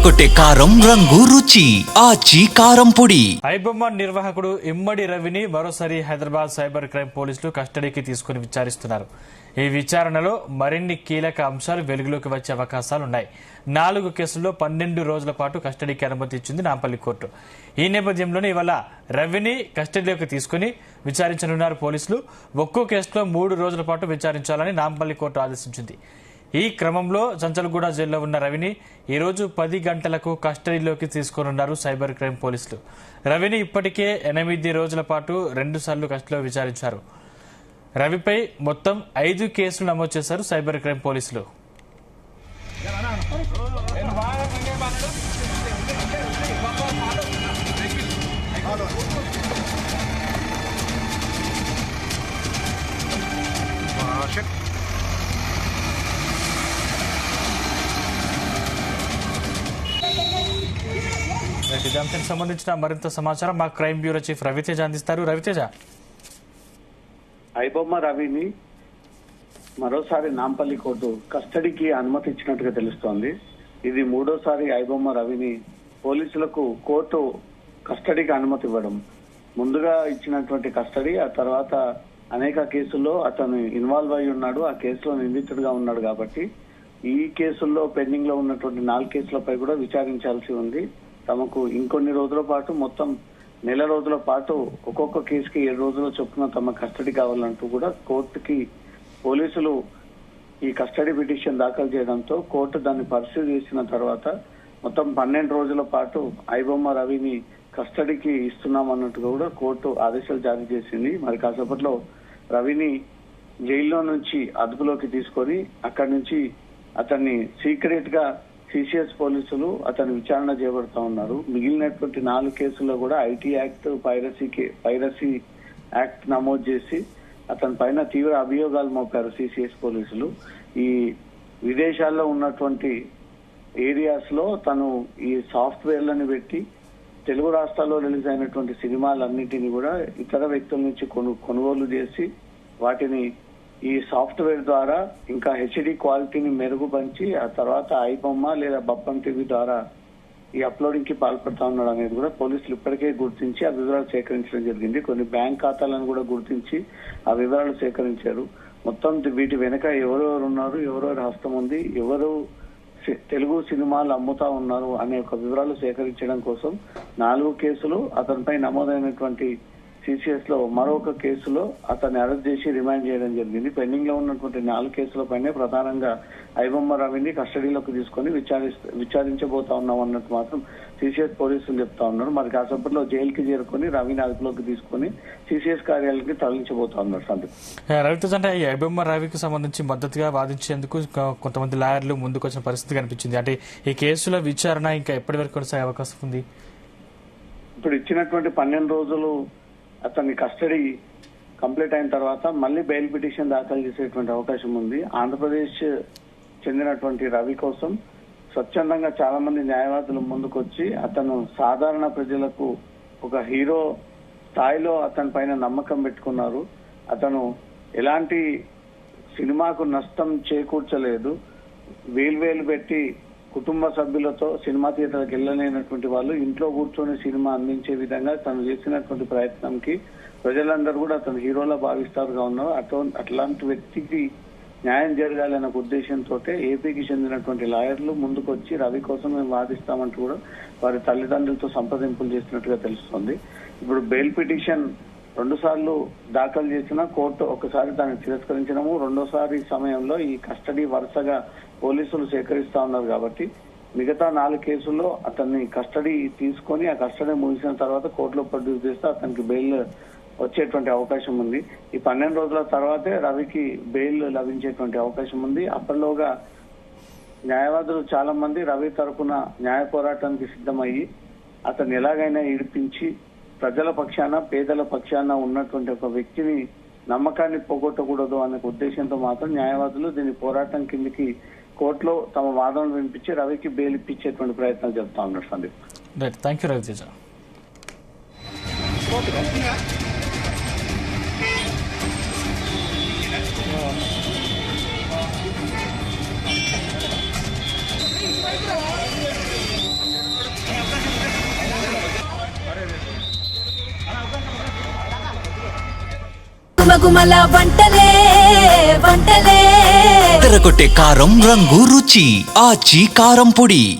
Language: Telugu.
అదరగొట్టే కారం రంగు రుచి ఆచి కారం పొడి. ఐబొమ్మ నిర్వాహకుడు ఇమ్మడి రవిని మరోసారి హైదరాబాద్ సైబర్ క్రైమ్ పోలీసులు కస్టడీకి తీసుకుని విచారిస్తున్నారు. ఈ విచారణలో మరిన్ని కీలక అంశాలు వెలుగులోకి వచ్చే అవకాశాలున్నాయి. 4 కేసుల్లో 12 రోజుల పాటు కస్టడీకి అనుమతి ఇచ్చింది నాంపల్లి కోర్టు. ఈ నేపథ్యంలోనే ఇవాళ రవిని కస్టడీలోకి తీసుకుని విచారించనున్నారు పోలీసులు. ఒక్కో కేసులో 3 రోజుల పాటు విచారించాలని నాంపల్లి కోర్టు ఆదేశించింది. ఈ క్రమంలో చంచల్గూడ జైల్లో ఉన్న రవిని ఈ రోజు 10 గంటలకు కస్టడీలోకి తీసుకోనున్నారు సైబర్ క్రైమ్ పోలీసులు. రవిని ఇప్పటికే 8 రోజుల పాటు 2 సార్లు కస్టడీలో విచారించారు. రవిపై మొత్తం 5 కేసులు నమోదు చేశారు సైబర్ క్రైమ్ పోలీసులు. ఈ అంశానికి సంబంధించిన మరింత సమాచారం మా క్రైమ్ బ్యూరో చీఫ్ రవితేజ అందిస్తారు. రవితేజ, ఐబొమ్మ రవిని మరోసారి నాంపల్లి కోర్టు కస్టడీకి అనుమతి ఇచ్చినట్టుగా తెలుస్తోంది. ఇది 3వసారి ఐబొమ్మ రవిని పోలీసులకు కోర్టు కస్టడీకి అనుమతి ఇవ్వడం. ముందుగా ఇచ్చినటువంటి కస్టడీ, ఆ తర్వాత అనేక కేసుల్లో అతను ఇన్వాల్వ్ అయి ఉన్నాడు, ఆ కేసులో నిందితుడిగా ఉన్నాడు. కాబట్టి ఈ కేసుల్లో పెండింగ్ లో ఉన్నటువంటి 4 కేసులపై కూడా విచారించాల్సి ఉంది. తమకు ఇంకొన్ని రోజుల పాటు, మొత్తం నెల రోజుల పాటు ఒక్కొక్క కేసుకి 7 రోజుల చొప్పున తమ కస్టడీ కావాలంటూ కూడా కోర్టుకి పోలీసులు ఈ కస్టడీ పిటిషన్ దాఖలు చేయడంతో కోర్టు దాన్ని పరిశీలి చేసిన తర్వాత మొత్తం 12 రోజుల పాటు ఐబొమ్మ రవిని కస్టడీకి ఇస్తున్నామన్నట్టుగా కూడా కోర్టు ఆదేశాలు జారీ చేసింది. మరి కాసేపట్లో రవిని జైల్లో నుంచి అదుపులోకి తీసుకొని అక్కడి నుంచి అతన్ని సీక్రెట్ గా సిసిఎస్ పోలీసులు అతను విచారణ చేపడతా ఉన్నారు. మిగిలినటువంటి 4 కేసుల్లో కూడా ఐటీ యాక్ట్, పైరసీ యాక్ట్ నమోదు చేసి అతని పైన తీవ్ర అభియోగాలు మోపారు సిసిఎస్ పోలీసులు. ఈ విదేశాల్లో ఉన్నటువంటి ఏరియాస్ లో తను ఈ సాఫ్ట్వేర్లను పెట్టి తెలుగు రాష్ట్రాల్లో రిలీజ్ అయినటువంటి సినిమాలన్నింటినీ కూడా ఇతర వ్యక్తుల నుంచి కొనుగోలు చేసి వాటిని ఈ సాఫ్ట్వేర్ ద్వారా ఇంకా హెచ్డి క్వాలిటీని మెరుగుపరిచి ఆ తర్వాత ఐబొమ్మ లేదా బప్పం టీవీ ద్వారా ఈ అప్లోడింగ్ కి పాల్పడతా ఉన్నాడు అనేది కూడా పోలీసులు ఇప్పటికే గుర్తించి ఆ వివరాలు సేకరించడం జరిగింది. కొన్ని బ్యాంక్ ఖాతాలను కూడా గుర్తించి ఆ వివరాలు సేకరించారు. మొత్తం వీటి వెనుక ఎవరెవరు ఉన్నారు, ఎవరెవరు హస్తం ఉంది, ఎవరు తెలుగు సినిమాలు అమ్ముతా ఉన్నారు అనే ఒక వివరాలు సేకరించడం కోసం 4 కేసులు, అతనిపై నమోదైనటువంటి సిసిఎస్ లో మరొక కేసులో అతన్ని అరెస్ట్ చేసి రిమాండ్ చేయడం జరిగింది. పెండింగ్ లో ఉన్నటువంటి 4 కేసులపైనే ప్రధానంగా ఐబొమ్మ రవిని కస్టడీలోకి తీసుకొని విచారించబోతా ఉన్నాం అన్నట్టు మాత్రం సిసిఎస్ పోలీసులు చెప్తా ఉన్నారు. మరి కాసేపట్లో జైలుకి చేరుకొని రవిని అదుపులోకి తీసుకొని సిసిఎస్ కార్యాలయానికి తరలించబోతా ఉన్నారు. సందీప్, రవితేజ, అంటే ఈ ఐబొమ్మ రవికి సంబంధించి మద్దతుగా వాదించేందుకు కొంతమంది లాయర్లు ముందుకు వచ్చిన పరిస్థితి కనిపించింది. అంటే ఈ కేసుల విచారణ ఇంకా ఎప్పటి వరకు కొనసాగే అవకాశం ఉంది? ఇప్పుడు ఇచ్చినటువంటి 12 రోజులు అతని కస్టడీ కంప్లీట్ అయిన తర్వాత మళ్ళీ బెయిల్ పిటిషన్ దాఖలు చేసేటువంటి అవకాశం ఉంది. ఆంధ్రప్రదేశ్ చెందినటువంటి రవి కోసం స్వచ్ఛందంగా చాలా మంది న్యాయవాదులు ముందుకొచ్చి అతను సాధారణ ప్రజలకు ఒక హీరో స్థాయిలో అతని పైన నమ్మకం పెట్టుకున్నారు. అతను ఎలాంటి సినిమాకు నష్టం చేకూర్చలేదు. వేలు పెట్టి కుటుంబ సభ్యులతో సినిమా థియేటర్కి వెళ్ళలేనటువంటి వాళ్ళు ఇంట్లో కూర్చొని సినిమా అందించే విధంగా తను చేసినటువంటి ప్రయత్నంకి ప్రజలందరూ కూడా అతను హీరోలా భావిస్తారుగా ఉన్నారు. అట్లాంటి వ్యక్తికి న్యాయం జరగాలనే ఉద్దేశంతో ఏపీకి చెందినటువంటి లాయర్లు ముందుకొచ్చి రవి కోసం మేము వాదిస్తామంటూ కూడా వారి తల్లిదండ్రులతో సంప్రదింపులు చేసినట్టుగా తెలుస్తోంది. ఇప్పుడు బెయిల్ పిటిషన్ 2 సార్లు దాఖలు చేసిన కోర్టు ఒకసారి దాన్ని తిరస్కరించడము, 2వసారి సమయంలో ఈ కస్టడీ వరుసగా పోలీసులు సేకరిస్తా ఉన్నారు. కాబట్టి మిగతా 4 కేసుల్లో అతన్ని కస్టడీ తీసుకొని ఆ కస్టడీ ముగిసిన తర్వాత కోర్టులో ప్రొడ్యూస్ చేస్తే అతనికి బెయిల్ వచ్చేటువంటి అవకాశం ఉంది. ఈ 12 రోజుల తర్వాతే రవికి బెయిల్ లభించేటువంటి అవకాశం ఉంది. అప్పటిలోగా న్యాయవాదులు చాలా మంది రవి తరపున న్యాయ పోరాటానికి సిద్ధమయ్యి అతన్ని ఎలాగైనా ఇడిపించి ప్రజల పక్షాన, పేదల పక్షాన ఉన్నటువంటి ఒక వ్యక్తిని నమ్మకాన్ని పోగొట్టకూడదు అనే ఉద్దేశంతో మాత్రం న్యాయవాదులు దీని పోరాటం కిందకి కోర్టులో తమ వాదనలు వినిపించి రవికి బెయిల్ ఇప్పించేటువంటి ప్రయత్నాలు జరుపుతా ఉన్నారు. Sandeep, thank you Raviteja. గుమగుమల వంటలే వంటలే తెరకొట్టే కారం రంగు రుచి ఆచి కారం పొడి.